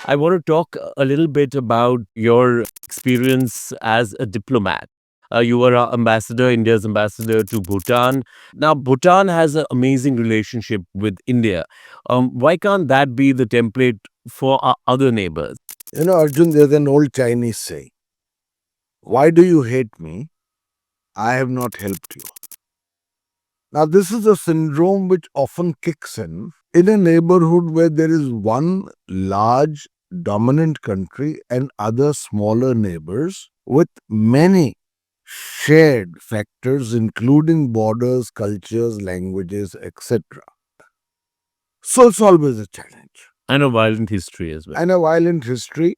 I want to talk a little bit about your experience as a diplomat. You were India's ambassador to Bhutan. Now, Bhutan has an amazing relationship with India. Why can't that be the template for our other neighbors? Arjun, there's an old Chinese saying, why do you hate me? I have not helped you. Now, this is a syndrome which often kicks in a neighborhood where there is one large dominant country and other smaller neighbors with many shared factors, including borders, cultures, languages, etc. So it's always a challenge. And a violent history as well. And a violent history,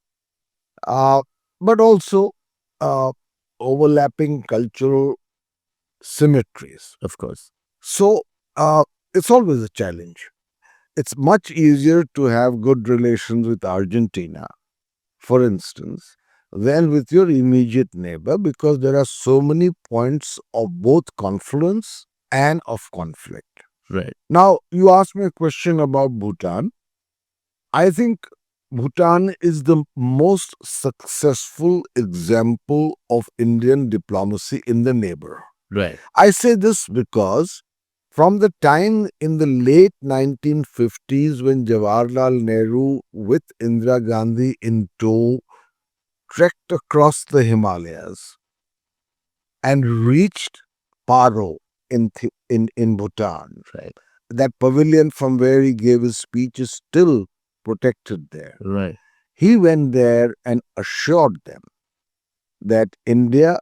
uh, but also uh, overlapping cultural symmetries. Of course. So it's always a challenge. It's much easier to have good relations with Argentina, for instance, than with your immediate neighbor because there are so many points of both confluence and of conflict. Right. Now, you asked me a question about Bhutan. I think Bhutan is the most successful example of Indian diplomacy in the neighborhood. Right. I say this because from the time in the late 1950s when Jawaharlal Nehru with Indira Gandhi in tow trekked across the Himalayas and reached Paro in Bhutan, Right. that pavilion from where he gave his speech is still protected there. Right. He went there and assured them that India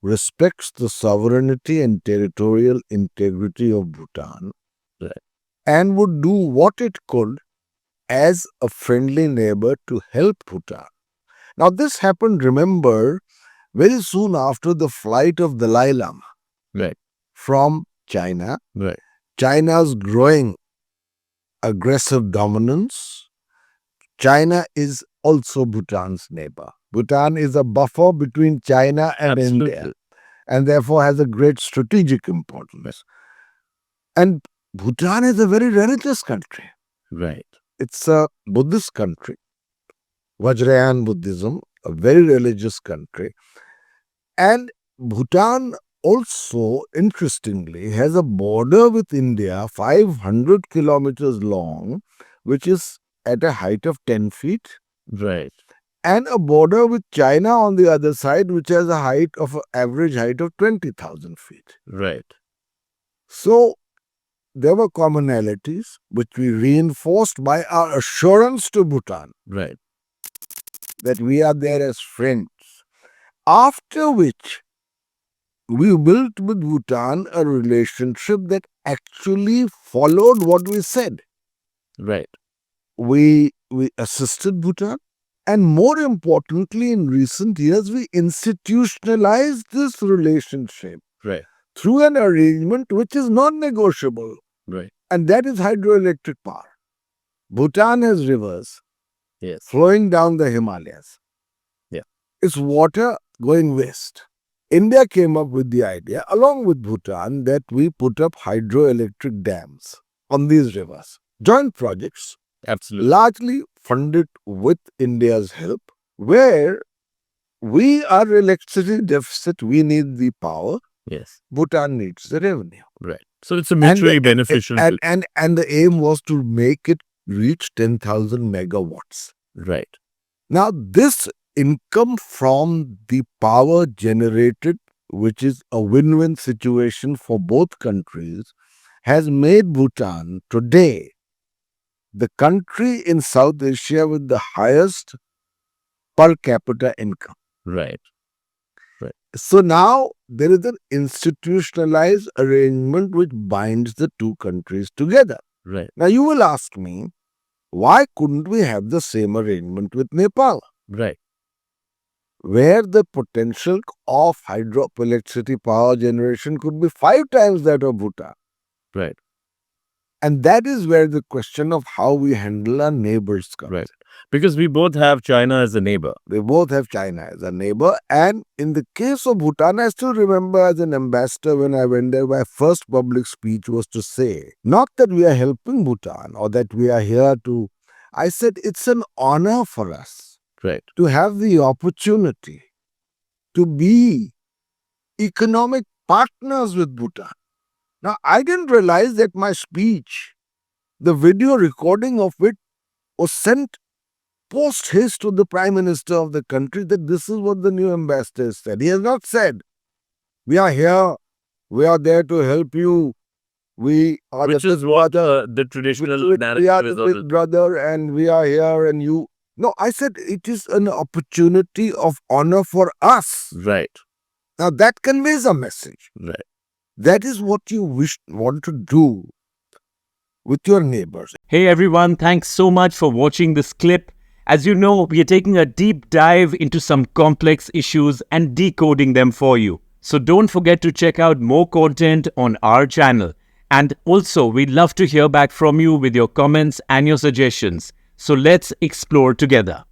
respects the sovereignty and territorial integrity of Bhutan Right. and would do what it could as a friendly neighbor to help Bhutan. Now, this happened, remember, very soon after the flight of Dalai Lama Right. from China. Right. China's growing aggressive dominance. China is also Bhutan's neighbor. Bhutan is a buffer between China and Absolutely. India and therefore has a great strategic importance. And Bhutan is a very religious country. Right. It's a Buddhist country, Vajrayana Buddhism, a very religious country. And Bhutan also, interestingly, has a border with India 500 kilometers long, which is at a height of 10 feet, Right. and a border with China on the other side, which has a height of average height of 20,000 feet. Right. So there were commonalities which we reinforced by our assurance to Bhutan Right. that we are there as friends. After which, we built with Bhutan a relationship that actually followed what we said. Right. We assisted Bhutan, and more importantly, in recent years, we institutionalized this relationship Right. through an arrangement which is non-negotiable, Right. and that is hydroelectric power. Bhutan has rivers Yes. flowing down the Himalayas. Yeah. It's water going west. India came up with the idea, along with Bhutan, that we put up hydroelectric dams on these rivers. Joint projects, Absolutely. largely funded with India's help, where we are electricity deficit, we need the power, Yes. Bhutan needs the revenue. Right. So it's a mutually beneficial. And the aim was to make it reach 10,000 megawatts. Right. Now, this income from the power generated, which is a win-win situation for both countries, has made Bhutan today the country in South Asia with the highest per capita income. Right. So now there is an institutionalized arrangement which binds the two countries together. Right. Now you will ask me, why couldn't we have the same arrangement with Nepal, Right. where the potential of hydroelectricity power generation could be 5 times that of Bhutan? Right. And that is where the question of how we handle our neighbors comes. Right. Because we both have China as a neighbor. They both have China as a neighbor. And in the case of Bhutan, I still remember as an ambassador when I went there, my first public speech was to say, not that we are helping Bhutan or that we are here to I said, it's an honor for us Right. to have the opportunity to be economic partners with Bhutan. Now, I didn't realize that my speech, the video recording of it, was sent post haste to the Prime Minister of the country that this is what the new ambassador said. He has not said, we are here, we are there to help you. We are Which the is what brother. the traditional We are narrative is the big always. brother and we are here and you. No, I said it is an opportunity of honor for us. Right. Now that conveys a message. Right. That is what you want to do with your neighbors. Hey everyone, thanks so much for watching this clip. As you know, we are taking a deep dive into some complex issues and decoding them for you. So don't forget to check out more content on our channel. And also, we'd love to hear back from you with your comments and your suggestions. So let's explore together.